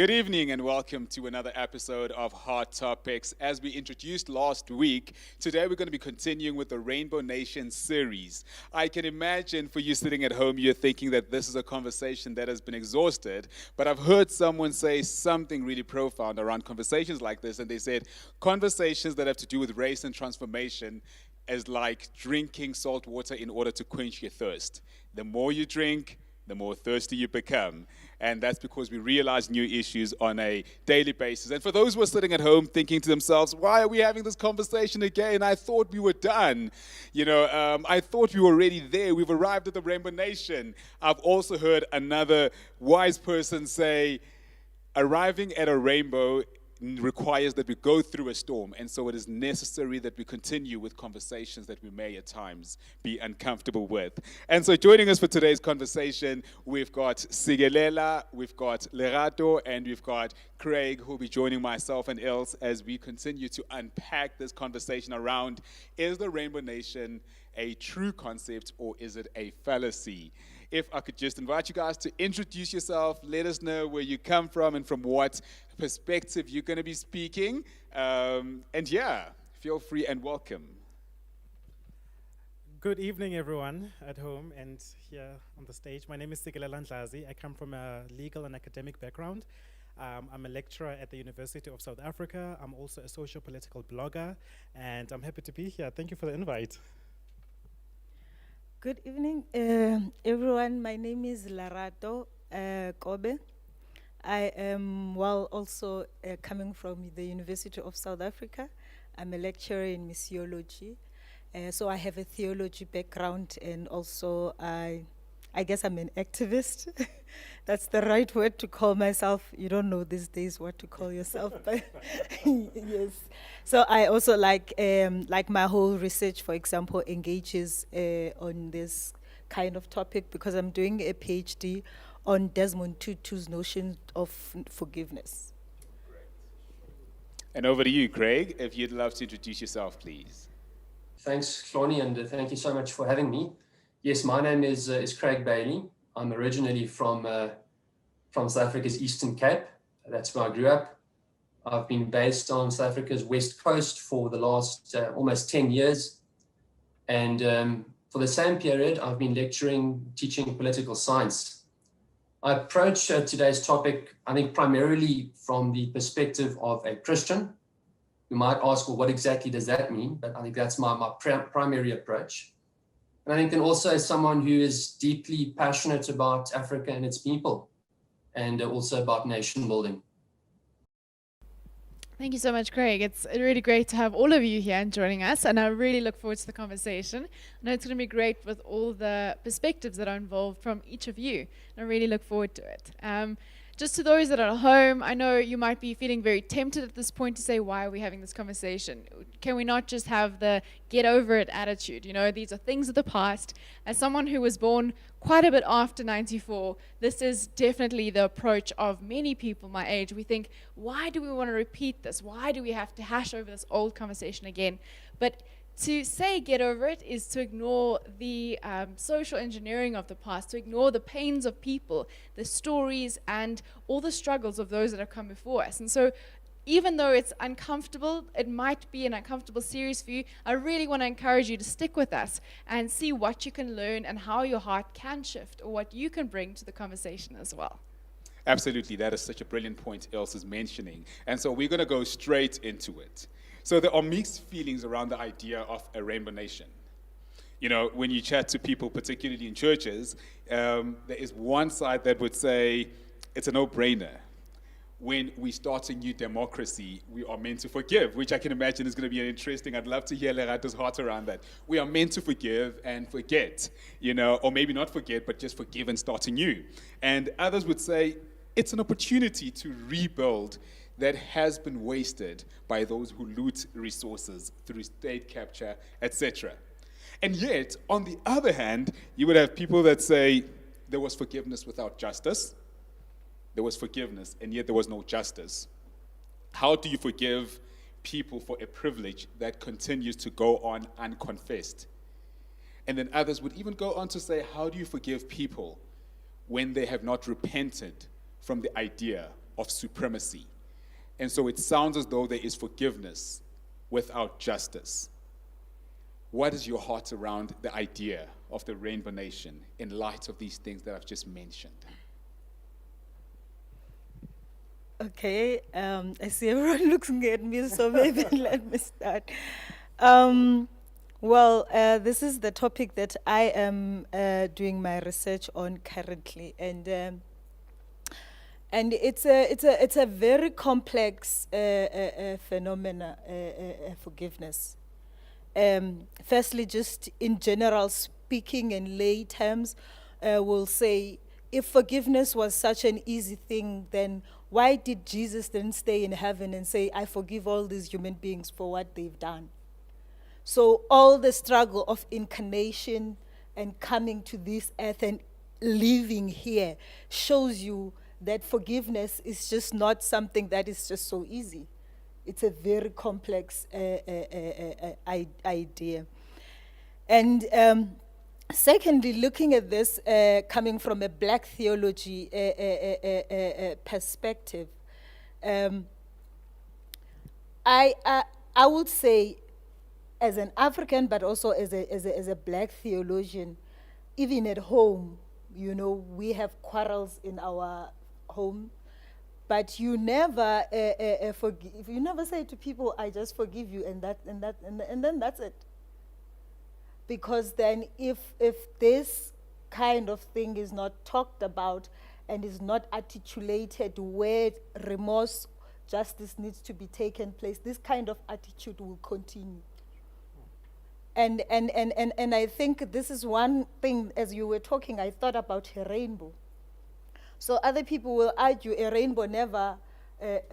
Good evening and welcome to another episode of Hot Topics. As we introduced last week, today we're going to be continuing with the Rainbow Nation series. I can imagine for you sitting at home, you're thinking that this is a conversation that has been exhausted, but I've heard someone say something really profound around conversations like this, and they said conversations that have to do with race and transformation is like drinking salt water in order to quench your thirst. The more you drink, the more thirsty you become. And that's because we realize new issues on a daily basis. And for those who are sitting at home thinking to themselves, why are we having this conversation again? I thought we were done. I thought we were already there. We've arrived at the Rainbow Nation. I've also heard another wise person say, arriving at a rainbow requires that we go through a storm, and so it is necessary that we continue with conversations that we may at times be uncomfortable with. And so joining us for today's conversation, we've got Sigelela, we've got Lerato, and we've got Craig, who will be joining myself and Els as we continue to unpack this conversation around, is the Rainbow Nation a true concept or is it a fallacy? If I could just invite you guys to introduce yourself, let us know where you come from and from what perspective you're going to be speaking. Feel free and welcome. Good evening, everyone at home and here on the stage. My name is Sigelela Ndlazi. I come from a legal and academic background. I'm a lecturer at the University of South Africa. I'm also a socio-political blogger, and I'm happy to be here. Thank you for the invite. Good evening, everyone. My name is Lerato Kobe. I am also coming from the University of South Africa. I'm a lecturer in missiology. So I have a theology background, and also I guess I'm an activist. That's the right word to call myself. You don't know these days what to call yourself, but yes. So I also like my whole research, for example, engages on this kind of topic because I'm doing a PhD on Desmond Tutu's notion of forgiveness. And over to you, Craig, if you'd love to introduce yourself, please. Thanks, Cloney, and thank you so much for having me. Yes, my name is Craig Bailey. I'm originally from South Africa's Eastern Cape. That's where I grew up. I've been based on South Africa's West Coast for the last almost 10 years. And for the same period, I've been lecturing, teaching political science. I approach today's topic, I think, primarily from the perspective of a Christian. You might ask, well, what exactly does that mean? But I think that's my primary approach. And I think then also someone who is deeply passionate about Africa and its people, and also about nation building. Thank you so much, Craig. It's really great to have all of you here and joining us, and I really look forward to the conversation. I know it's going to be great with all the perspectives that are involved from each of you, and I really look forward to it. Just to those that are at home, I know you might be feeling very tempted at this point to say, why are we having this conversation? Can we not just have the get over it attitude? These are things of the past. As someone who was born quite a bit after 94, this is definitely the approach of many people my age. We think, why do we want to repeat this? Why do we have to hash over this old conversation again? But to say get over it is to ignore the social engineering of the past, to ignore the pains of people, the stories, and all the struggles of those that have come before us. And so even though it's uncomfortable, it might be an uncomfortable series for you, I really want to encourage you to stick with us and see what you can learn and how your heart can shift or what you can bring to the conversation as well. Absolutely, that is such a brilliant point Els is mentioning. And so we're going to go straight into it. So there are mixed feelings around the idea of a rainbow nation. When you chat to people, particularly in churches, there is one side that would say it's a no-brainer. When we start a new democracy, we are meant to forgive, which I can imagine is going to be interesting. I'd love to hear Lerato's heart around that. We are meant to forgive and forget, or maybe not forget, but just forgive and start anew. And others would say it's an opportunity to rebuild that has been wasted by those who loot resources through state capture, etc. And yet, on the other hand, you would have people that say there was forgiveness without justice. There was forgiveness, and yet there was no justice. How do you forgive people for a privilege that continues to go on unconfessed? And then others would even go on to say, how do you forgive people when they have not repented from the idea of supremacy. And so it sounds as though there is forgiveness without justice. What is your heart around the idea of the Rainbow Nation in light of these things that I've just mentioned? Okay, I see everyone looking at me, so maybe let me start. This is the topic that I am doing my research on currently, and it's a very complex phenomena, forgiveness. Firstly, just in general speaking, in lay terms, we'll say, if forgiveness was such an easy thing, then why did Jesus then stay in heaven and say, I forgive all these human beings for what they've done? So all the struggle of incarnation and coming to this earth and living here shows you that forgiveness is just not something that is just so easy. It's a very complex idea. And secondly, looking at this coming from a black theology perspective, I would say, as an African, but also as a black theologian, even at home, we have quarrels in our home, but you never forgive. You never say to people, "I just forgive you," and then that's it. Because then, if this kind of thing is not talked about and is not articulated, where remorse, justice needs to be taken place, this kind of attitude will continue. And I think this is one thing, as you were talking, I thought about a rainbow. So other people will argue a rainbow never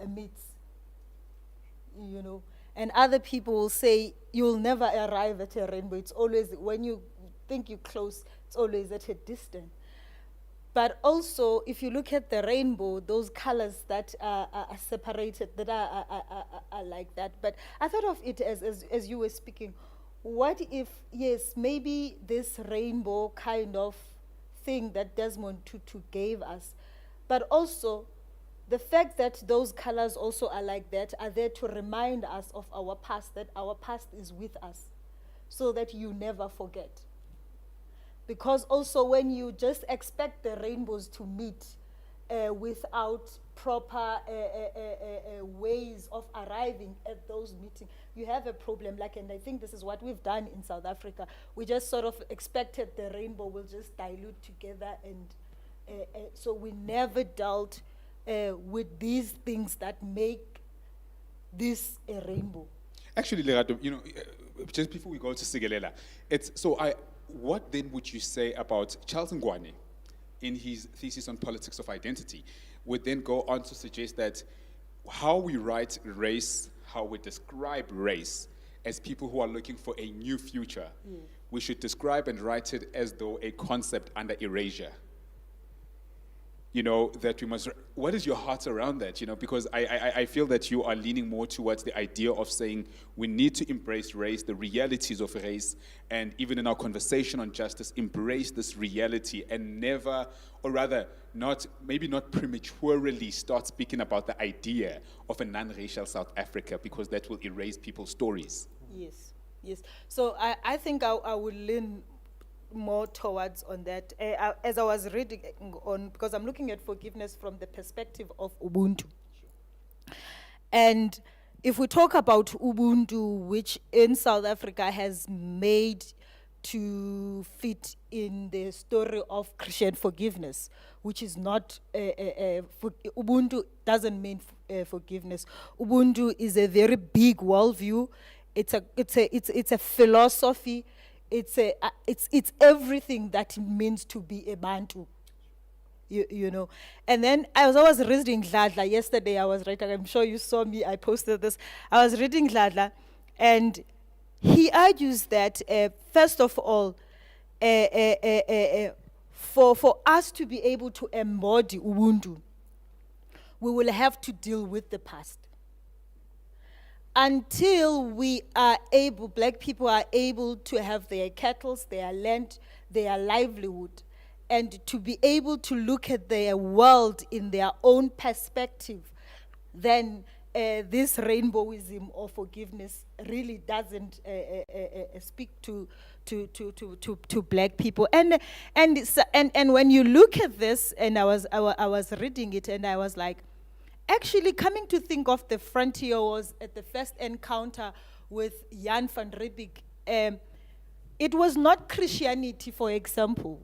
meets, and other people will say you'll never arrive at a rainbow. It's always, when you think you're close, it's always at a distance. But also, if you look at the rainbow, those colors that are separated, that are like that. But I thought of it as you were speaking. What if, yes, maybe this rainbow kind of thing that Desmond Tutu gave us, but also the fact that those colors also are like that are there to remind us of our past, that our past is with us, so that you never forget. Because also when you just expect the rainbows to meet without proper ways of arriving at those meetings, you have a problem. And I think this is what we've done in South Africa. We just sort of expected the rainbow will just dilute together, and so we never dealt with these things that make this a rainbow. Actually, Lerato, just before we go to Sigelela, what then would you say about Charles Ngwane, in his thesis on politics of identity, would then go on to suggest that how we write race, how we describe race as people who are looking for a new future, we should describe and write it as though a concept under erasure. That we must, what is your heart around that? Because I feel that you are leaning more towards the idea of saying we need to embrace race, the realities of race, and even in our conversation on justice, embrace this reality and never, or rather, maybe not prematurely start speaking about the idea of a non-racial South Africa, because that will erase people's stories. Yes. So I think I would lean more towards on that. As I was reading on, because I'm looking at forgiveness from the perspective of Ubuntu. And if we talk about Ubuntu, which in South Africa has made to fit in the story of Christian forgiveness, which is not, Ubuntu doesn't mean forgiveness. Ubuntu is a very big worldview. It's a philosophy. It's everything that it means to be a Bantu, And then I was reading Dladla yesterday. I was writing. I'm sure you saw me. I posted this. I was reading Dladla, and he argues that first of all, for us to be able to embody Ubuntu, we will have to deal with the past. Until we are able, black people are able to have their cattle, their land, their livelihood, and to be able to look at their world in their own perspective, then this rainbowism or forgiveness really doesn't speak to black people. And when you look at this, and I was reading it, and I was like, actually coming to think of the frontier was at the first encounter with Jan van Riebeeck. It was not Christianity, for example,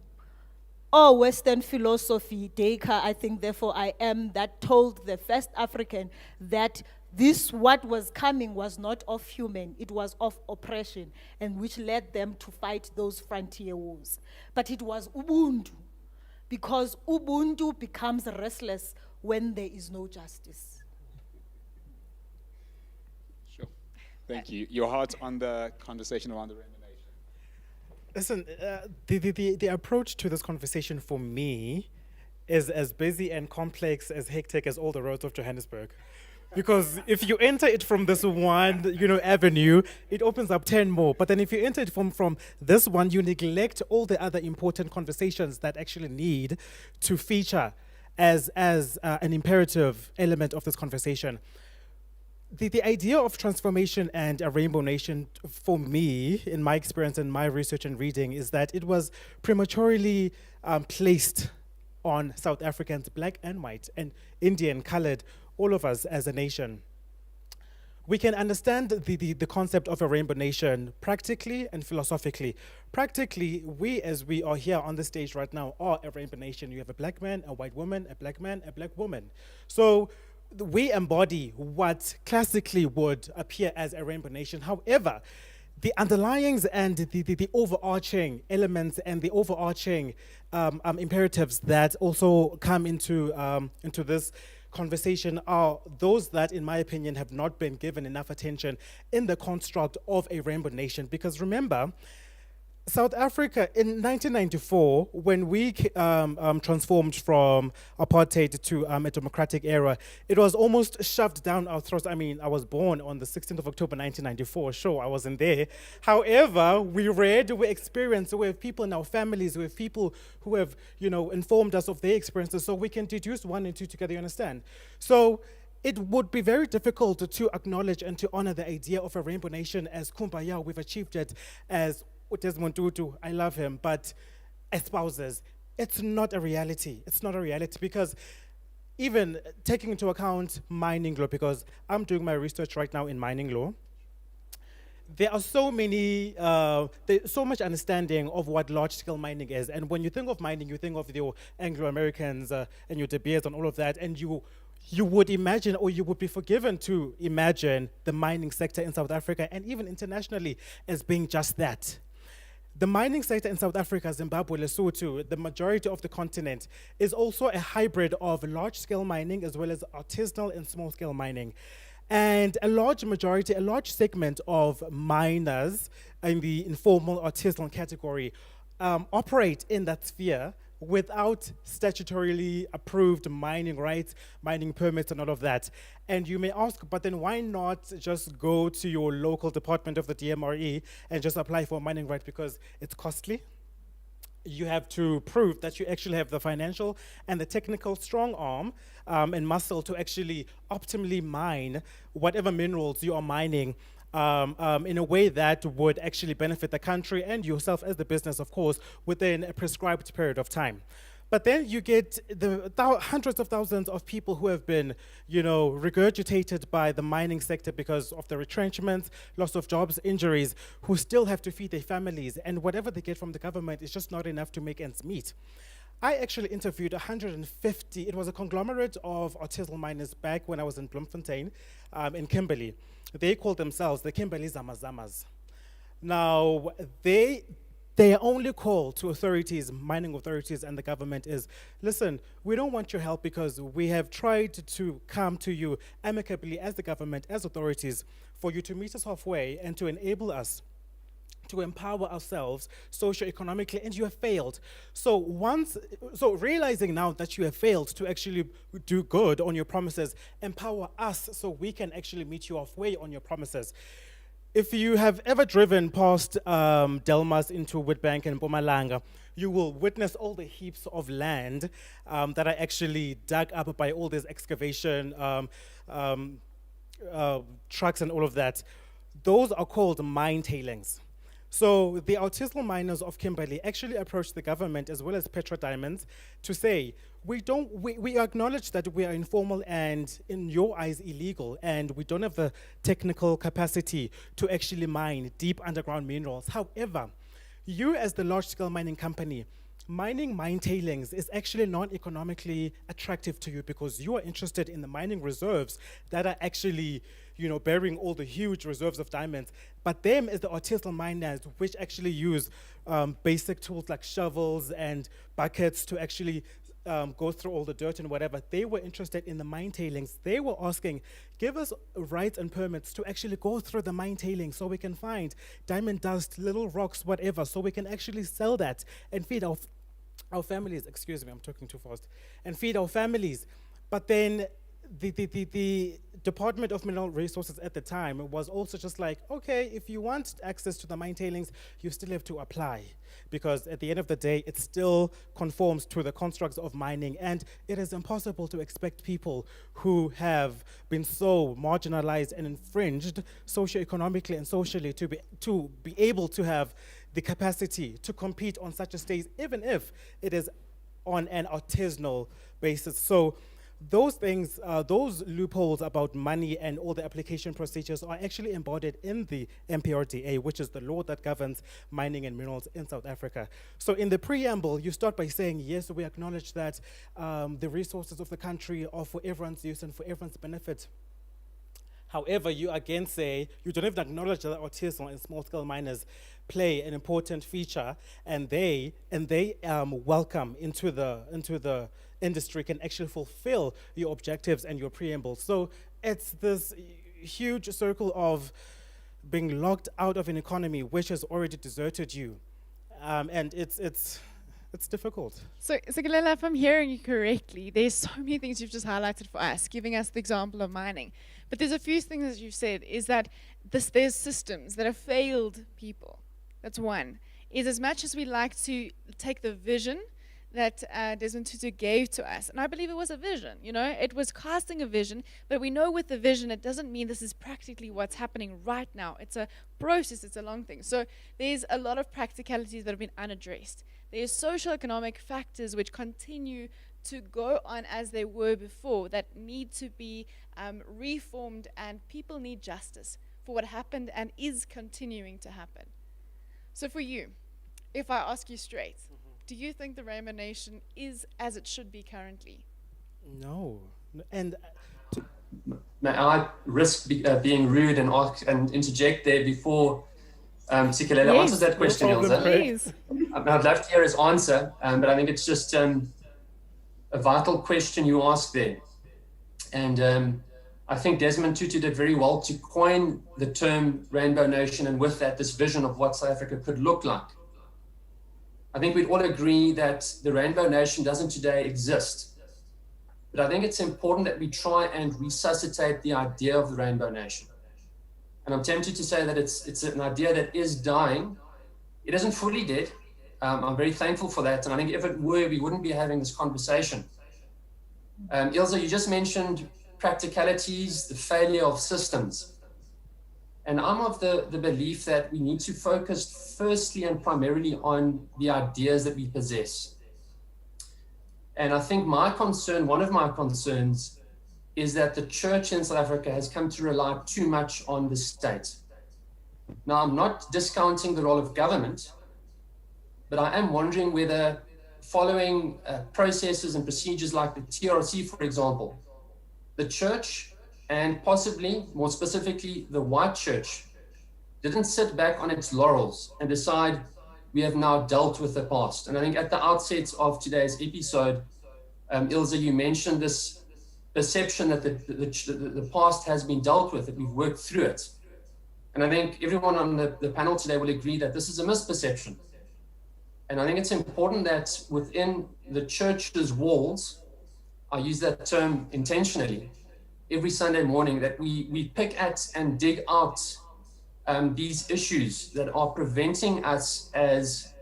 or Western philosophy, Descartes, I think, therefore I am, that told the first African that this, what was coming, was not of human, it was of oppression, and which led them to fight those frontier wars. But it was Ubuntu, because Ubuntu becomes restless when there is no justice. Sure. Thank you. Your heart on the conversation around the Rainbow Nation. Listen, the approach to this conversation for me is as busy and complex, as hectic as all the roads of Johannesburg. Because if you enter it from this one, avenue, it opens up 10 more. But then if you enter it from this one, you neglect all the other important conversations that actually need to feature as an imperative element of this conversation. The idea of transformation and a rainbow nation, for me, in my experience and my research and reading, is that it was prematurely placed on South Africans, black and white, and Indian, colored, all of us as a nation. We can understand the concept of a rainbow nation practically and philosophically. Practically, we, as we are here on the stage right now, are a rainbow nation. You have a black man, a white woman, a black man, a black woman. So we embody what classically would appear as a rainbow nation. However, the underlyings and the overarching elements and the overarching imperatives that also come into this conversation are those that, in my opinion, have not been given enough attention in the construct of a rainbow nation. Because remember, South Africa in 1994, when we transformed from apartheid to a democratic era, it was almost shoved down our throats. I mean, I was born on the 16th of October 1994. Sure, I wasn't there. However, we read, we experienced, we have people in our families, we have people who have, informed us of their experiences, so we can deduce one and two together, you understand? So it would be very difficult to acknowledge and to honor the idea of a rainbow nation as kumbaya. We've achieved it as Desmond Tutu, I love him, but espouses, it's not a reality. It's not a reality, because even taking into account mining law, because I'm doing my research right now in mining law, there are so there's so much understanding of what large-scale mining is. And when you think of mining, you think of your Anglo-Americans and your De Beers and all of that, and you would imagine, or you would be forgiven to imagine, the mining sector in South Africa and even internationally as being just that. The mining sector in South Africa, Zimbabwe, Lesotho, the majority of the continent, is also a hybrid of large-scale mining as well as artisanal and small-scale mining. And a large segment of miners in the informal artisanal category operate in that sphere without statutorily approved mining rights, mining permits, and all of that. And you may ask, but then why not just go to your local department of the DMRE and just apply for a mining right? Because it's costly. You have to prove that you actually have the financial and the technical strong arm and muscle to actually optimally mine whatever minerals you are mining in a way that would actually benefit the country and yourself as the business, of course, within a prescribed period of time. But then you get the hundreds of thousands of people who have been, regurgitated by the mining sector because of the retrenchments, loss of jobs, injuries, who still have to feed their families, and whatever they get from the government is just not enough to make ends meet. I actually interviewed 150, it was a conglomerate of artisanal miners back when I was in Bloemfontein, in Kimberley. They called themselves the Kimberley Zamazamas. Now, their only call to authorities, mining authorities and the government is, listen, we don't want your help because we have tried to come to you amicably as the government, as authorities, for you to meet us halfway and to enable us to empower ourselves socio-economically, and you have failed. So realizing now that you have failed to actually do good on your promises, empower us so we can actually meet you halfway on your promises. if you have ever driven past Delmas into Witbank and Mpumalanga, you will witness all the heaps of land that are actually dug up by all these excavation trucks and all of that. Those are called mine tailings. So the artisanal miners of Kimberley actually approached the government as well as Petra Diamonds to say, we acknowledge that we are informal and in your eyes illegal, and we don't have the technical capacity to actually mine deep underground minerals. However, you as the large-scale mining company, mining mine tailings is actually non-economically attractive to you because you are interested in the mining reserves that are actually, bearing all the huge reserves of diamonds. But them as the artisanal miners, which actually use basic tools like shovels and buckets to actually go through all the dirt and whatever, they were interested in the mine tailings. They were asking, give us rights and permits to actually go through the mine tailings so we can find diamond dust, little rocks, whatever, so we can actually sell that and feed our families. Excuse me, I'm talking too fast. And feed our families. But then the Department of Mineral Resources at the time was also just like, okay, if you want access to the mine tailings, you still have to apply. Because at the end of the day, it still conforms to the constructs of mining. And it is impossible to expect people who have been so marginalized and infringed socioeconomically and socially to be able to have the capacity to compete on such a stage, even if it is on an artisanal basis. So those things, those loopholes about money and all the application procedures are actually embodied in the MPRDA, which is the law that governs mining and minerals in South Africa. So in the preamble, you start by saying, yes, we acknowledge that the resources of the country are for everyone's use and for everyone's benefit. However, you again say you don't even acknowledge that artisanal and small-scale miners play an important feature, and they welcome into the industry can actually fulfill your objectives and your preamble. So it's this huge circle of being locked out of an economy which has already deserted you, and it's difficult. So, Galila, if I'm hearing you correctly, there's so many things you've just highlighted for us, giving us the example of mining. But there's a few things that you've said, is that there's systems that have failed people. That's one. Is as much as we like to take the vision that Desmond Tutu gave to us, and I believe it was a vision, it was casting a vision, but we know with the vision, it doesn't mean this is practically what's happening right now. It's a process, it's a long thing. So there's a lot of practicalities that have been unaddressed. There's social economic factors which continue to go on as they were before that need to be reformed, and people need justice for what happened and is continuing to happen. So for you, if I ask you straight, do you think the Rainbow Nation is as it should be currently? No. And may I risk being rude and interject there before Sikelela answers that question, Ilse? Please. I'd love to hear his answer, but I think it's just a vital question you asked there. And I think Desmond Tutu did very well to coin the term Rainbow Nation, and with that, this vision of what South Africa could look like. I think we'd all agree that the Rainbow Nation doesn't today exist. But I think it's important that we try and resuscitate the idea of the Rainbow Nation. And I'm tempted to say that it's an idea that is dying. It isn't fully dead. I'm very thankful for that. And I think if it were, we wouldn't be having this conversation. Ilse, you just mentioned practicalities, the failure of systems. And I'm of the belief that we need to focus firstly and primarily on the ideas that we possess. And I think one of my concerns is that the church in South Africa has come to rely too much on the state. Now, I'm not discounting the role of government, but I am wondering whether following processes and procedures like the TRC, for example, the church, and possibly more specifically the white church, didn't sit back on its laurels and decide we have now dealt with the past. And I think at the outset of today's episode, Ilse, you mentioned this perception that the past has been dealt with, that we've worked through it. And I think everyone on the panel today will agree that this is a misperception. And I think it's important that within the church's walls, I use that term intentionally, every Sunday morning, that we pick at and dig out these issues that are preventing us as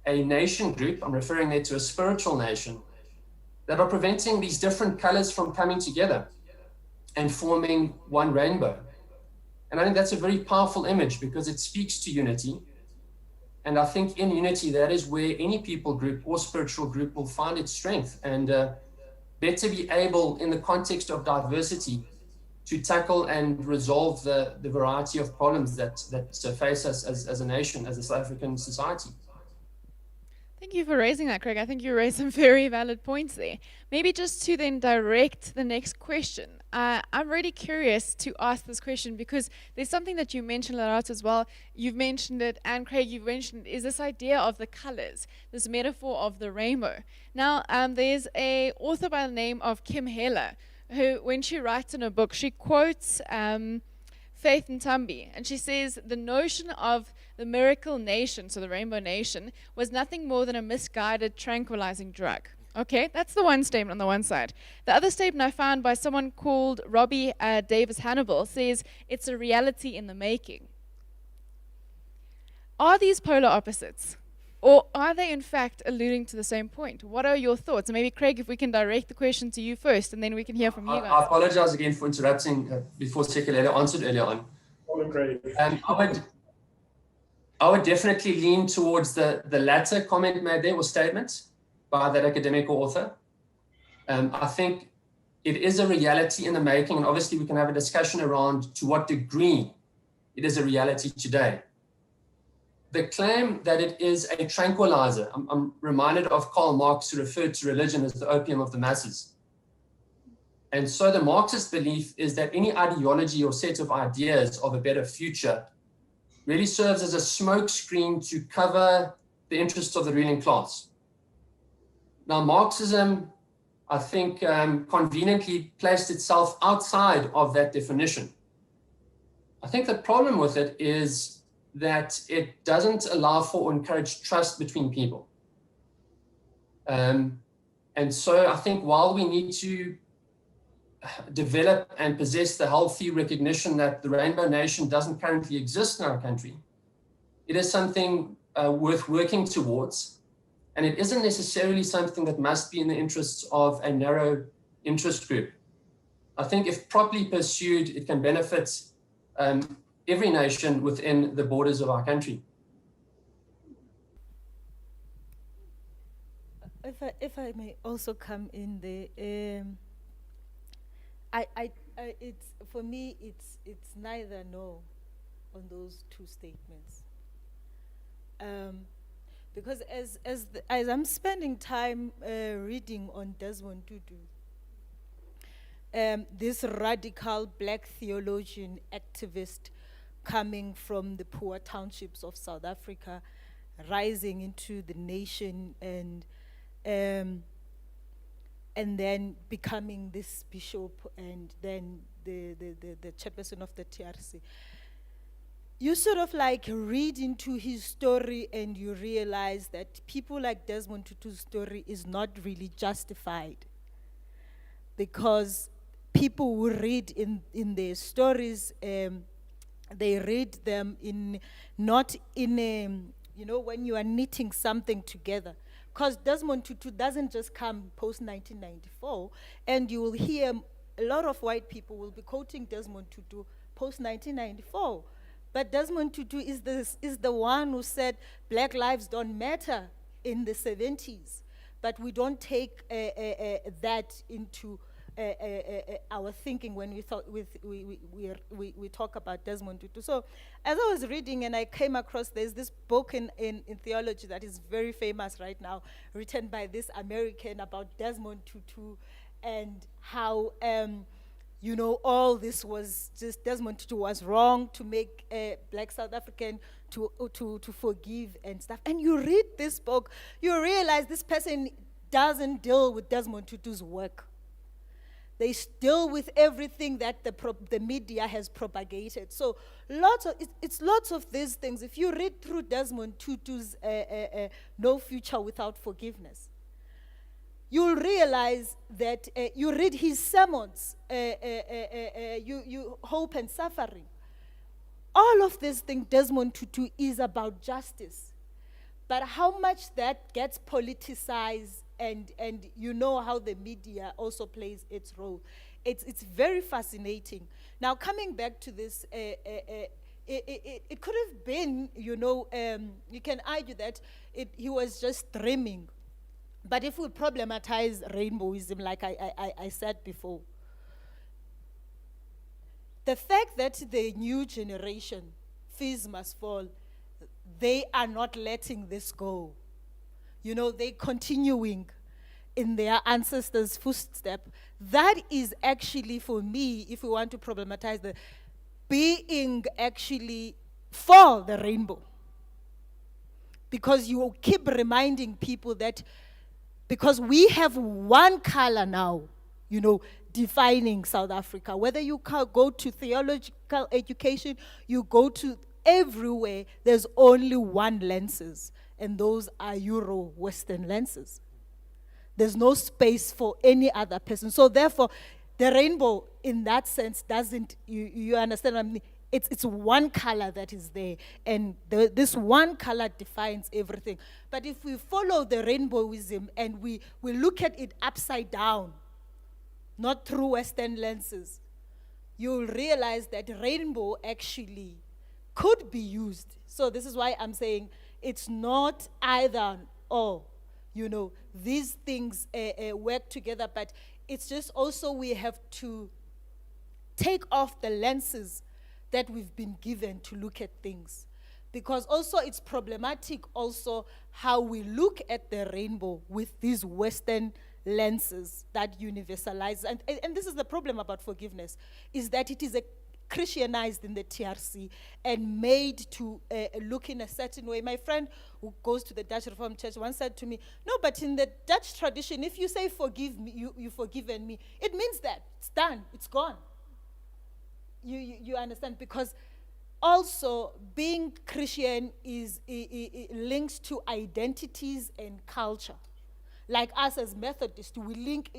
a nation group, I'm referring there to a spiritual nation, that are preventing these different colors from coming together and forming one rainbow. And I think that's a very powerful image because it speaks to unity. And I think in unity, that is where any people group or spiritual group will find its strength, and better be able, in the context of diversity, to tackle and resolve the variety of problems that face us as a nation, as a South African society. Thank you for raising that, Craig. I think you raised some very valid points there. Maybe just to then direct the next question. I'm really curious to ask this question because there's something that you mentioned, Larato, as well. You've mentioned it, and Craig, you've mentioned it, is this idea of the colors, this metaphor of the rainbow. Now, there's an author by the name of Kim Heller, who, when she writes in a book, she quotes Faith Ntambi, and she says the notion of the miracle nation, so the rainbow nation, was nothing more than a misguided tranquilizing drug. Okay, that's the one statement on the one side. The other statement I found by someone called Robbie Davis Hannibal says it's a reality in the making. Are these polar opposites? Or are they in fact alluding to the same point? What are your thoughts? And maybe Craig, if we can direct the question to you first, and then we can hear from you guys. I apologize again for interrupting before Sekelele answered earlier on. I would definitely lean towards the latter comment made there, or statement by that academic author. I think it is a reality in the making, and obviously we can have a discussion around to what degree it is a reality today. The claim that it is a tranquilizer, I'm reminded of Karl Marx, who referred to religion as the opium of the masses. And so the Marxist belief is that any ideology or set of ideas of a better future really serves as a smokescreen to cover the interests of the ruling class. Now, Marxism, I think, conveniently placed itself outside of that definition. I think the problem with it is that it doesn't allow for or encourage trust between people. And so I think while we need to develop and possess the healthy recognition that the Rainbow Nation doesn't currently exist in our country, it is something worth working towards. And it isn't necessarily something that must be in the interests of a narrow interest group. I think if properly pursued, it can benefit every nation within the borders of our country. If I may also come in there, it's for me it's neither nor on those two statements. Because as I'm spending time reading on Desmond Tutu, this radical black theologian activist coming from the poor townships of South Africa, rising into the nation and then becoming this bishop and then the chairperson of the TRC. You sort of like read into his story and you realize that people like Desmond Tutu's story is not really justified, because people who read in their stories, they read them not in a, when you are knitting something together. Because Desmond Tutu doesn't just come post-1994, and you will hear a lot of white people will be quoting Desmond Tutu post-1994. But Desmond Tutu is the one who said black lives don't matter in the 70s, but we don't take that into our thinking when we talk about Desmond Tutu. So as I was reading and I came across, there's this book in theology that is very famous right now, written by this American about Desmond Tutu and how all this was just Desmond Tutu was wrong to make a black South African to forgive and stuff. And you read this book, you realize this person doesn't deal with Desmond Tutu's work. They deal with everything that the media has propagated. So it's lots of these things. If you read through Desmond Tutu's No Future Without Forgiveness, you'll realize that you read his sermons, you Hope and Suffering. all of this thing, Desmond Tutu, is about justice. But how much that gets politicized, and you know how the media also plays its role. It's very fascinating. Now, coming back to this, it could have been, you can argue that he was just dreaming. But if we problematize rainbowism, like I said before, the fact that the new generation, fees must fall, they are not letting this go. They're continuing in their ancestors' footstep. That is actually, for me, if we want to problematize the being actually for the rainbow. Because you keep reminding people that because we have one color now, defining South Africa. Whether you go to theological education, you go to everywhere, there's only one lenses, and those are Euro-Western lenses. There's no space for any other person. So therefore, the rainbow, in that sense, doesn't, you understand what I mean? It's one color that is there, and this one color defines everything. But if we follow the rainbowism and we look at it upside down, not through Western lenses, you'll realize that rainbow actually could be used. So this is why I'm saying it's not either or. These things work together, but it's just also we have to take off the lenses that we've been given to look at things. Because also it's problematic also how we look at the rainbow with these Western lenses that universalize. And this is the problem about forgiveness, is that it is Christianized in the TRC and made to look in a certain way. My friend who goes to the Dutch Reformed Church once said to me, no, but in the Dutch tradition, if you say forgive me, you've forgiven me, it means that it's done, it's gone. You understand? Because also being Christian is linked to identities and culture. Like us as Methodists, we link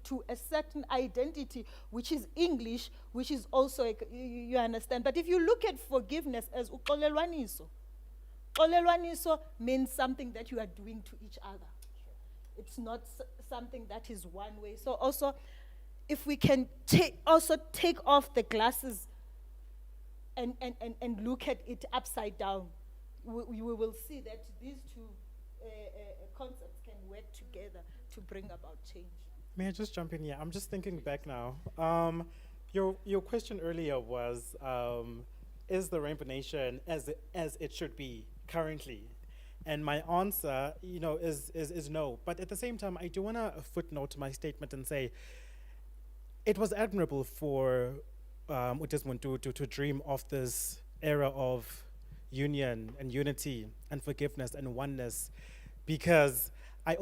to a certain identity, which is English, which is also, you understand. But if you look at forgiveness as uxolelwaniso, uxolelwaniso means something that you are doing to each other. It's not something that is one way. So also, if we can take off the glasses and look at it upside down, we will see that these two concepts can work together to bring about change. May I just jump in here? I'm just thinking back now. Your question earlier was, is the Rainbow Nation as it should be currently? And my answer, is no. But at the same time, I do want to footnote my statement and say, it was admirable for Desmond Tutu to dream of this era of union and unity and forgiveness and oneness, because I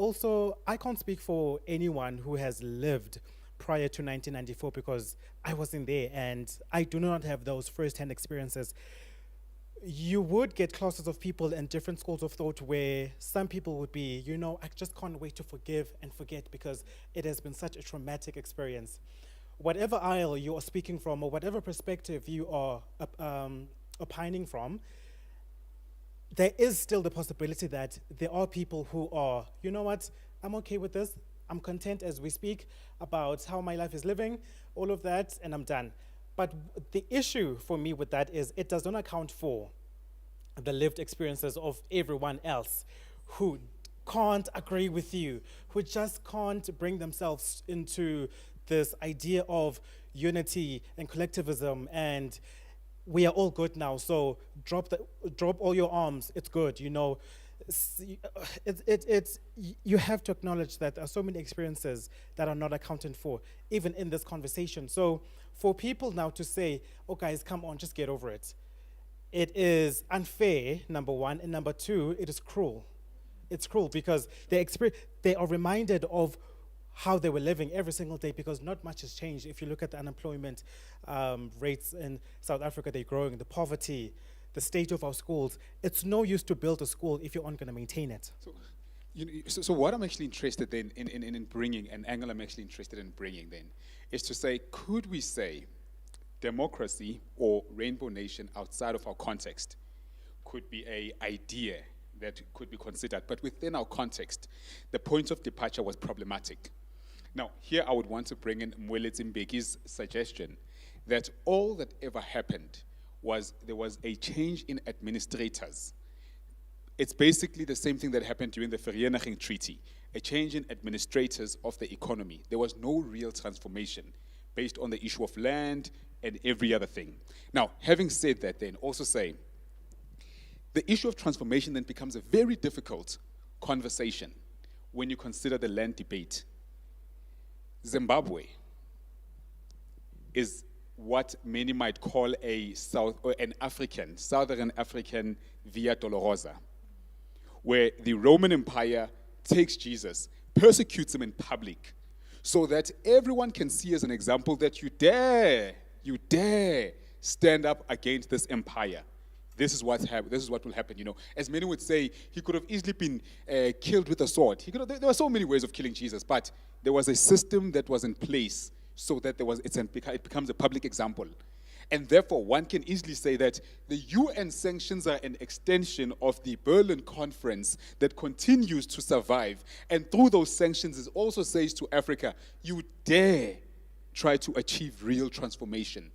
can't speak for anyone who has lived prior to 1994 because I wasn't there and I do not have those first-hand experiences. You would get classes of people in different schools of thought where some people would be, I just can't wait to forgive and forget because it has been such a traumatic experience. Whatever aisle you are speaking from or whatever perspective you are opining from, there is still the possibility that there are people who are, you know what, I'm okay with this, I'm content as we speak about how my life is living, all of that, and I'm done. But the issue for me with that is it does not account for the lived experiences of everyone else who can't agree with you, who just can't bring themselves into this idea of unity and collectivism and we are all good now, so drop all your arms, it's good, you have to acknowledge that there are so many experiences that are not accounted for, even in this conversation. So for people now to say, oh guys, come on, just get over it, it is unfair, number one, and number two, it is cruel. It's cruel because they are reminded of how they were living every single day because not much has changed. If you look at the unemployment rates in South Africa, they're growing, the poverty, the state of our schools. It's no use to build a school if you aren't going to maintain it. So what I'm actually interested in bringing, an angle I'm actually interested in bringing then, is to say, could we say democracy or Rainbow Nation outside of our context could be an idea that could be considered. But within our context, the point of departure was problematic. Now, here I would want to bring in Mwelezi Mbeki's suggestion that all that ever happened was there was a change in administrators. It's basically the same thing that happened during the Vereniging Treaty, a change in administrators of the economy. There was no real transformation based on the issue of land and every other thing. Now, having said that, then also say, the issue of transformation then becomes a very difficult conversation when you consider the land debate. Zimbabwe is what many might call a southern African Via Dolorosa, where the Roman Empire takes Jesus, persecutes him in public, so that everyone can see as an example that you dare stand up against this empire. This is what will happen. You know, as many would say, he could have easily been killed with a sword. There were so many ways of killing Jesus, but there was a system that was in place so that it becomes a public example. And therefore, one can easily say that the UN sanctions are an extension of the Berlin Conference that continues to survive. And through those sanctions, it also says to Africa, you dare try to achieve real transformation.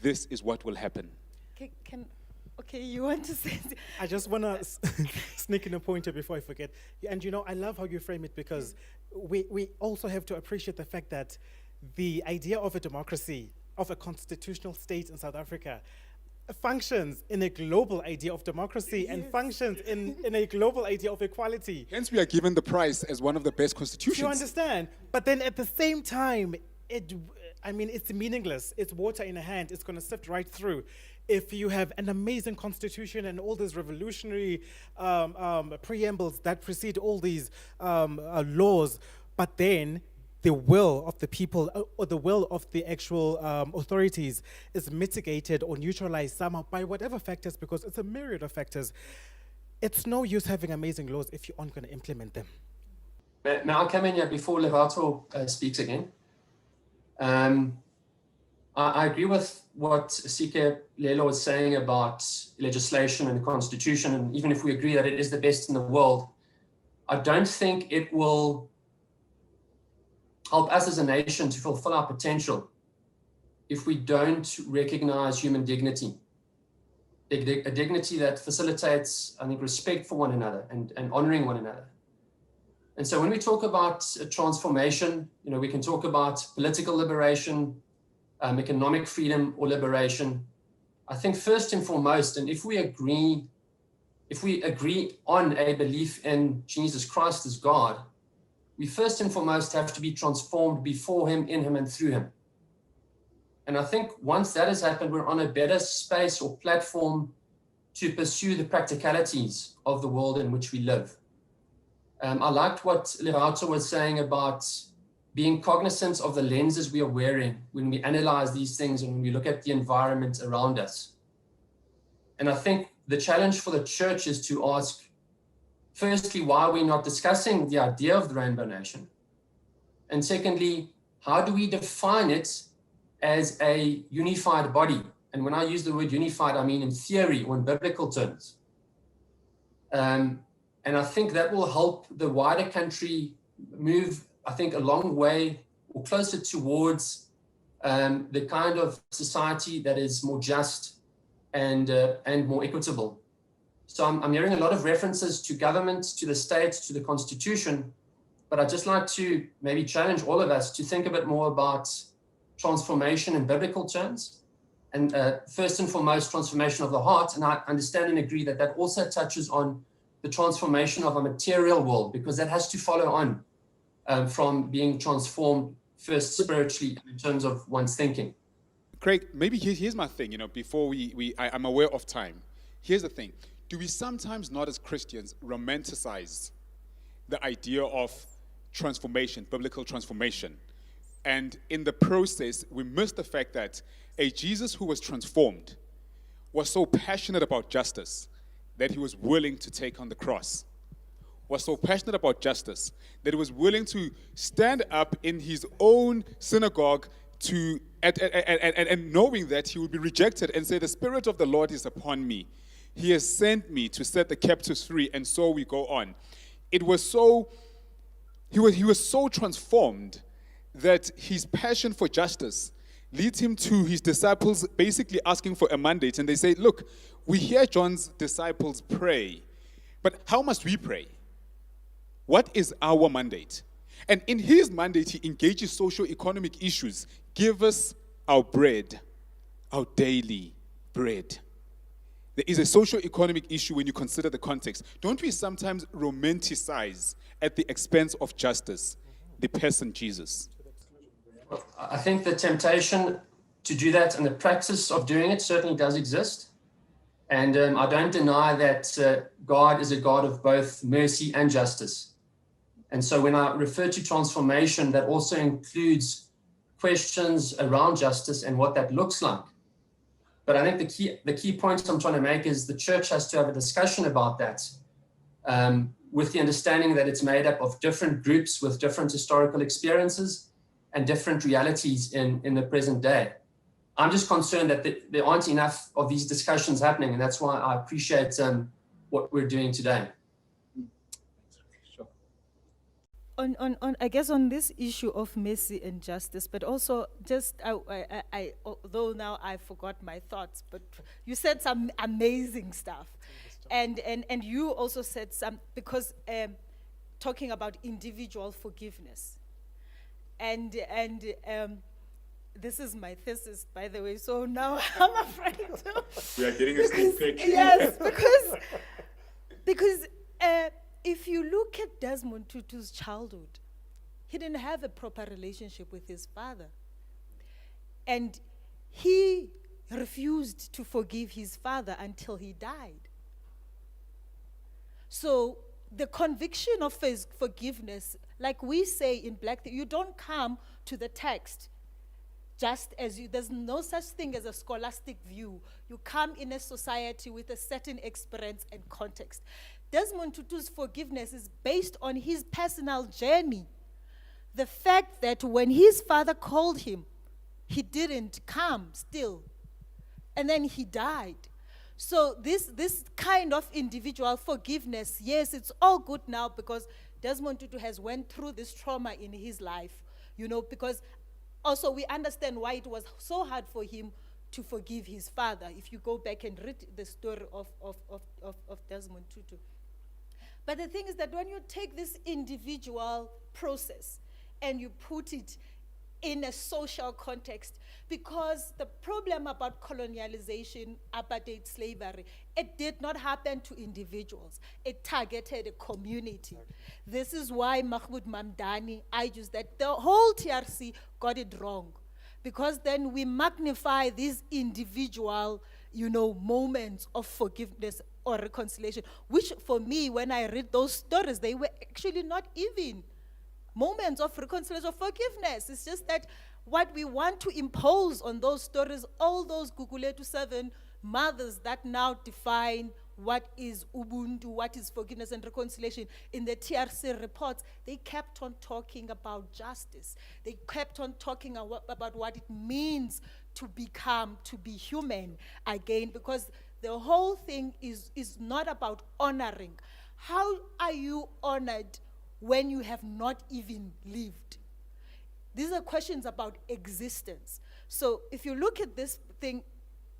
This is what will happen. Okay, you want to say? I just want to sneak in a pointer before I forget. And you know, I love how you frame it, because we also have to appreciate the fact that the idea of a democracy, of a constitutional state in South Africa, functions in a global idea of democracy and functions in a global idea of equality. Hence, we are given the prize as one of the best constitutions. You understand? But then at the same time, it's meaningless. It's water in a hand. It's going to sift right through. If you have an amazing constitution and all these revolutionary preambles that precede all these laws, but then the will of the people or the will of the actual authorities is mitigated or neutralized somehow by whatever factors, because it's a myriad of factors, it's no use having amazing laws if you aren't going to implement them. May I come in here before Levato speaks again? I agree with what Sike Lelo was saying about legislation and the constitution, and even if we agree that it is the best in the world, I don't think it will help us as a nation to fulfill our potential if we don't recognize human dignity, a dignity that facilitates, I think, respect for one another and honoring one another. And so when we talk about transformation, you know, we can talk about political liberation, economic freedom or liberation. I think first and foremost, and if we agree on a belief in Jesus Christ as God, we first and foremost have to be transformed before him, in him, and through him. And I think once that has happened, we're on a better space or platform to pursue the practicalities of the world in which we live. I liked what Lerato was saying about being cognizant of the lenses we are wearing when we analyze these things and when we look at the environment around us. And I think the challenge for the church is to ask, firstly, why are we not discussing the idea of the Rainbow Nation? And secondly, how do we define it as a unified body? And when I use the word unified, I mean in theory or in biblical terms. And I think that will help the wider country move, I think, a long way or closer towards the kind of society that is more just and more equitable. So I'm hearing a lot of references to government, to the state, to the constitution, but I'd just like to maybe challenge all of us to think a bit more about transformation in biblical terms, and first and foremost, transformation of the heart. And I understand and agree that that also touches on the transformation of a material world, because that has to follow on from being transformed first spiritually in terms of one's thinking. Craig, maybe here's my thing, before I'm aware of time. Here's the thing. Do we sometimes not as Christians romanticize the idea of transformation, biblical transformation? And in the process, we miss the fact that a Jesus who was transformed was so passionate about justice that he was willing to take on the cross, was so passionate about justice that he was willing to stand up in his own synagogue, and knowing that he would be rejected and say, the Spirit of the Lord is upon me. He has sent me to set the captives free, and so we go on. It was so, he was so transformed that his passion for justice leads him to his disciples basically asking for a mandate. And they say, look, we hear John's disciples pray, but how must we pray? What is our mandate? And in his mandate, he engages socio-economic issues. Give us our bread, our daily bread. There is a socio-economic issue when you consider the context. Don't we sometimes romanticize at the expense of justice the person Jesus? I think the temptation to do that and the practice of doing it certainly does exist. And I don't deny that God is a God of both mercy and justice. And so when I refer to transformation, that also includes questions around justice and what that looks like. But I think the key point I'm trying to make is the church has to have a discussion about that, with the understanding that it's made up of different groups with different historical experiences and different realities in the present day. I'm just concerned that there aren't enough of these discussions happening, and that's why I appreciate what we're doing today. Sure. I guess on this issue of mercy and justice, but also just I although now I forgot my thoughts, but you said some amazing stuff, and you also said some, because talking about individual forgiveness, and this is my thesis, by the way, so now I'm afraid to. We are getting a sneak peek. Yes, because if you look at Desmond Tutu's childhood, he didn't have a proper relationship with his father. And he refused to forgive his father until he died. So the conviction of his forgiveness, like we say in Black, you don't come to the text just as you, there's no such thing as a scholastic view. You come in a society with a certain experience and context. Desmond Tutu's forgiveness is based on his personal journey. The fact that when his father called him, he didn't come still. And then he died. So this kind of individual forgiveness, yes, it's all good now because Desmond Tutu has went through this trauma in his life, because also we understand why it was so hard for him to forgive his father, if you go back and read the story of Desmond Tutu. But the thing is that when you take this individual process and you put it in a social context, because the problem about colonialization, apartheid, slavery, it did not happen to individuals. It targeted a community. This is why Mahmoud Mamdani argues that the whole TRC got it wrong, because then we magnify these individual, moments of forgiveness or reconciliation, which for me, when I read those stories, they were actually not even moments of reconciliation or forgiveness. It's just that what we want to impose on those stories, all those Guguletu 7 mothers that now define what is Ubuntu, what is forgiveness and reconciliation. In the TRC reports, they kept on talking about justice. They kept on talking about what it means to be human again, because the whole thing is not about honoring. How are you honored when you have not even lived? These are questions about existence. So if you look at this thing,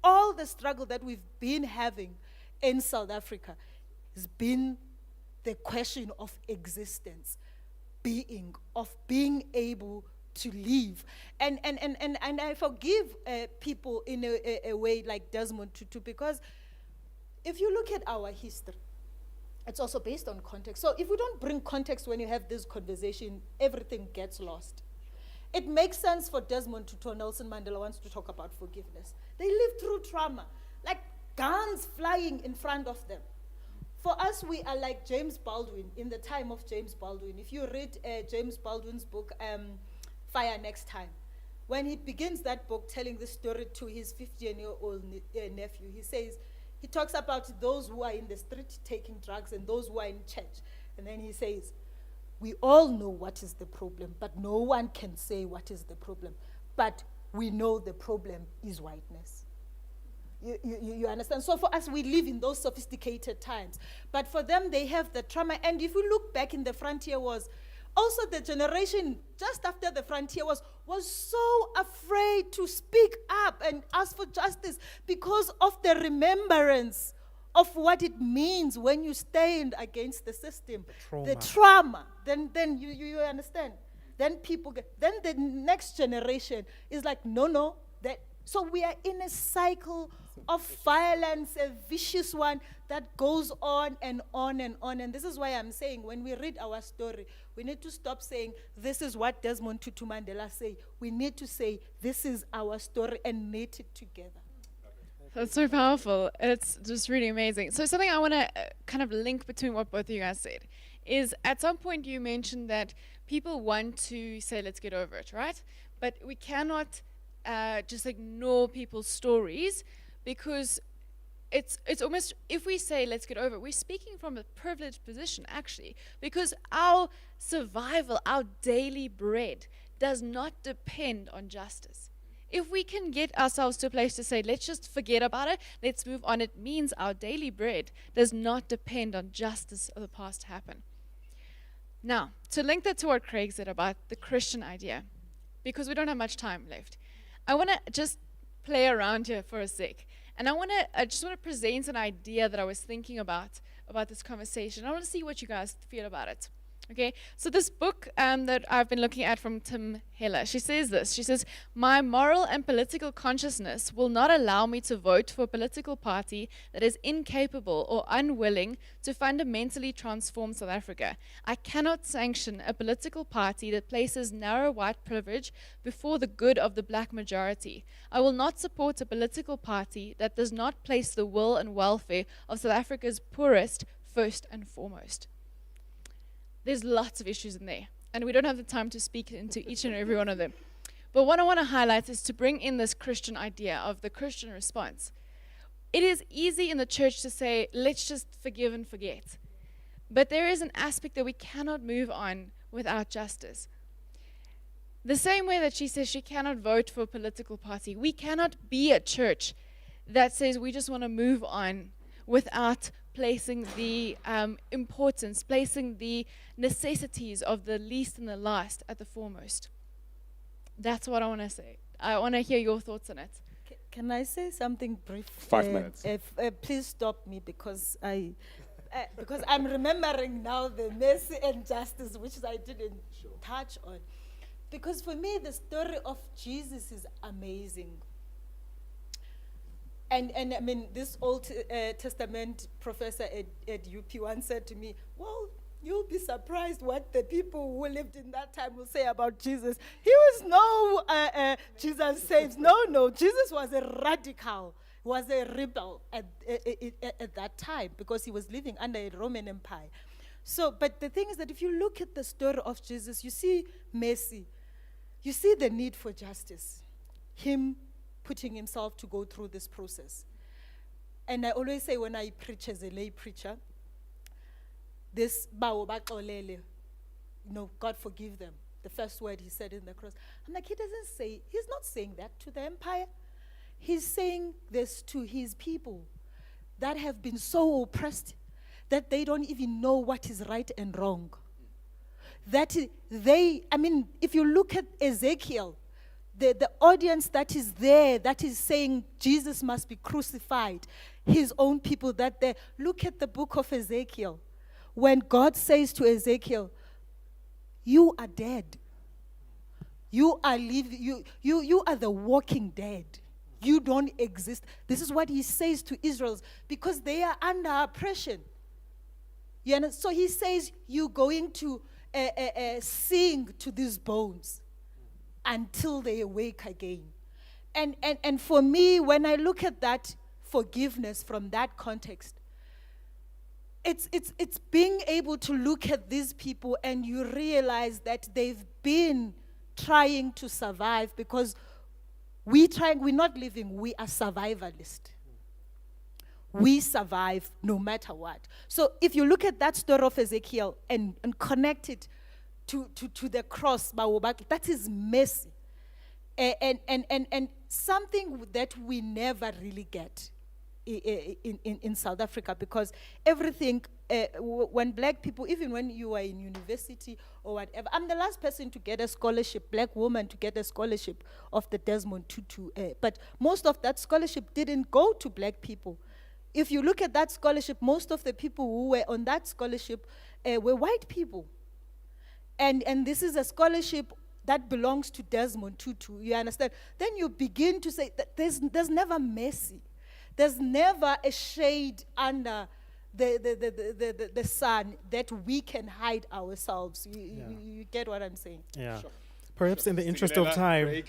all the struggle that we've been having in South Africa has been the question of existence, of being able to live. And I forgive people in a way like Desmond Tutu, because if you look at our history, it's also based on context. So if we don't bring context when you have this conversation, everything gets lost. It makes sense for Desmond Tutu. Nelson Mandela wants to talk about forgiveness. They lived through trauma, like guns flying in front of them. For us, we are like James Baldwin in the time of James Baldwin. If you read James Baldwin's book, Fire Next Time, when he begins that book telling the story to his 15-year-old nephew, he talks about those who are in the street taking drugs and those who are in church. And then he says, we all know what is the problem, but no one can say what is the problem. but we know the problem is whiteness. You understand? So for us, we live in those sophisticated times. But for them, they have the trauma. And if we look back in the frontier wars, also the generation just after the frontier wars was so afraid to speak up and ask for justice because of the remembrance of what it means when you stand against the system. The trauma. Then you understand? Then then the next generation is like, no. So we are in a cycle of violence, a vicious one that goes on and on and on. And this is why I'm saying when we read our story, we need to stop saying, this is what Desmond Tutu Mandela said. We need to say, this is our story and knit it together. That's so powerful. It's just really amazing. So something I want to kind of link between what both of you guys said is at some point you mentioned that people want to say, let's get over it, right? But we cannot just ignore people's stories because it's almost, if we say let's get over it, we're speaking from a privileged position actually, because our survival, our daily bread does not depend on justice. If we can get ourselves to a place to say, let's just forget about it, let's move on, it means our daily bread does not depend on justice of the past to happen. Now, to link that to what Craig said about the Christian idea, because we don't have much time left, I want to just play around here for a sec. And I just want to present an idea that I was thinking about this conversation. I want to see what you guys feel about it. Okay, so this book that I've been looking at from Tim Heller, she says this. She says, my moral and political consciousness will not allow me to vote for a political party that is incapable or unwilling to fundamentally transform South Africa. I cannot sanction a political party that places narrow white privilege before the good of the black majority. I will not support a political party that does not place the will and welfare of South Africa's poorest first and foremost. There's lots of issues in there, and we don't have the time to speak into each and every one of them. But what I want to highlight is to bring in this Christian idea of the Christian response. It is easy in the church to say, let's just forgive and forget. But there is an aspect that we cannot move on without justice. The same way that she says she cannot vote for a political party, we cannot be a church that says we just want to move on without placing the importance, placing the necessities of the least and the last at the foremost. That's what I want to say. I want to hear your thoughts on it. Can I say something brief? 5 minutes. Please stop me because I'm remembering now the mercy and justice which I didn't touch on. Because for me, the story of Jesus is amazing. And I mean, this Old Testament professor at UP once said to me, well, you'll be surprised what the people who lived in that time will say about Jesus. He was no Jesus saves. No, Jesus was a radical, was a rebel at that time because he was living under a Roman Empire. So, but the thing is that if you look at the story of Jesus, you see mercy. You see the need for justice. Him putting himself to go through this process. And I always say when I preach as a lay preacher, this bawo baxolele, God forgive them. The first word he said in the cross. I'm like, he's not saying that to the empire. He's saying this to his people that have been so oppressed that they don't even know what is right and wrong. If you look at Ezekiel, the audience that is there, that is saying Jesus must be crucified, his own people that they look at the book of Ezekiel. When God says to Ezekiel, you are dead. You are living, you are the walking dead. You don't exist. This is what he says to Israel because they are under oppression. So he says, you're going to sing to these bones until they awake again. And for me, when I look at that forgiveness from that context, it's being able to look at these people and you realize that they've been trying to survive because we're not living, we are survivalist. We survive no matter what. So if you look at that story of Ezekiel and connect it to the cross, that is mercy. And something that we never really get in South Africa, because everything, when black people, even when you are in university or whatever, I'm the last person to get a scholarship, black woman to get a scholarship of the Desmond Tutu, but most of that scholarship didn't go to black people. If you look at that scholarship, most of the people who were on that scholarship were white people. And this is a scholarship that belongs to Desmond Tutu, you understand? Then you begin to say that there's never mercy. There's never a shade under the sun that we can hide ourselves. You get what I'm saying? Yeah. Perhaps in the interest of time.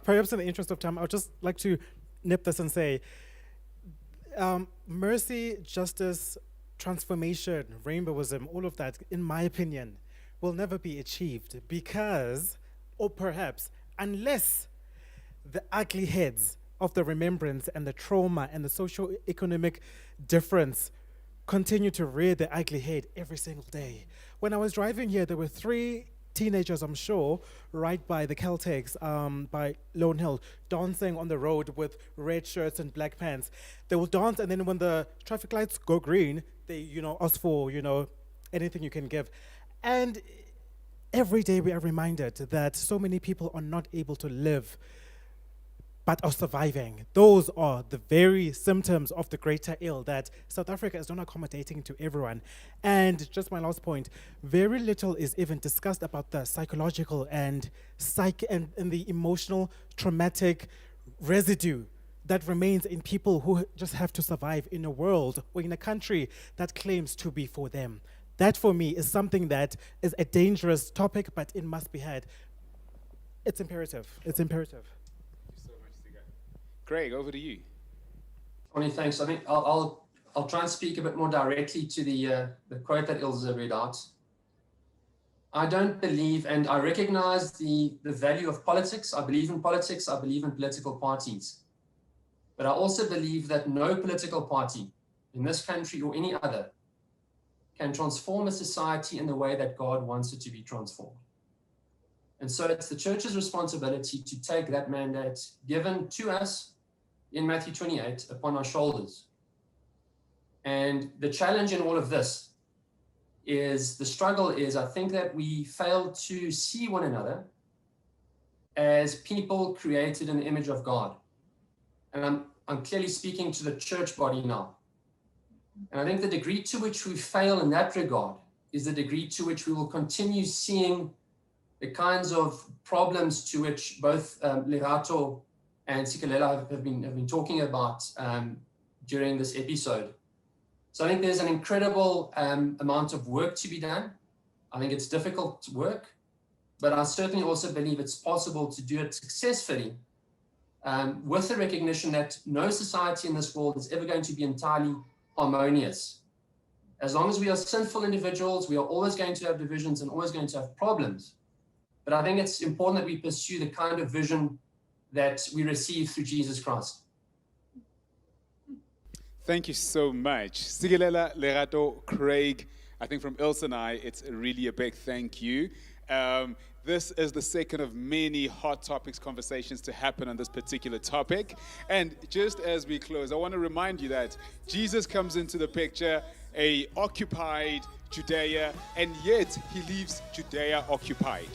Perhaps in the interest of time, I would just like to nip this and say, mercy, justice, transformation, rainbowism, all of that, in my opinion, will never be achieved because, or perhaps, unless the ugly heads of the remembrance and the trauma and the socio-economic difference continue to rear their ugly head every single day. When I was driving here, there were 3 teenagers, I'm sure, right by the Caltex, by Lone Hill, dancing on the road with red shirts and black pants. They will dance, and then when the traffic lights go green, they, ask for, anything you can give. And every day we are reminded that so many people are not able to live but are surviving. Those are the very symptoms of the greater ill, that South Africa is not accommodating to everyone. And just my last point, very little is even discussed about the psychological and the emotional traumatic residue that remains in people who just have to survive in a world or in a country that claims to be for them. That for me is something that is a dangerous topic, but it must be had. It's imperative. It's imperative. Craig, over to you. Tony, thanks. I think I'll try and speak a bit more directly to the quote that Ilse read out. I don't believe, and I recognize the value of politics. I believe in politics. I believe in political parties. But I also believe that no political party in this country or any other can transform a society in the way that God wants it to be transformed. And so it's the church's responsibility to take that mandate given to us in Matthew 28 upon our shoulders. And the challenge in all of this is, the struggle is, I think that we fail to see one another as people created in the image of God. And I'm clearly speaking to the church body now. And I think the degree to which we fail in that regard is the degree to which we will continue seeing the kinds of problems to which both Lerato and Sikelela have been talking about during this episode. So I think there's an incredible amount of work to be done. I think it's difficult work, but I certainly also believe it's possible to do it successfully with the recognition that no society in this world is ever going to be entirely harmonious. As long as we are sinful individuals, we are always going to have divisions and always going to have problems. But I think it's important that we pursue the kind of vision that we receive through Jesus Christ. Thank you so much. Sikelela, Lerato, Craig, I think from Ilse and I, it's really a big thank you. This is the second of many hot topics conversations to happen on this particular topic. And just as we close, I want to remind you that Jesus comes into the picture, a occupied Judea, and yet he leaves Judea occupied.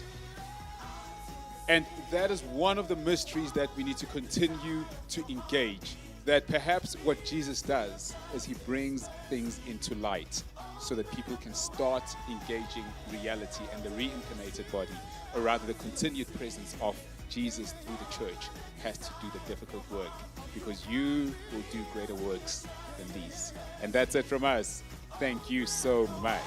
And that is one of the mysteries that we need to continue to engage. That perhaps what Jesus does is he brings things into light so that people can start engaging reality and the reincarnated body, or rather the continued presence of Jesus through the church, has to do the difficult work, because you will do greater works than these. And that's it from us. Thank you so much.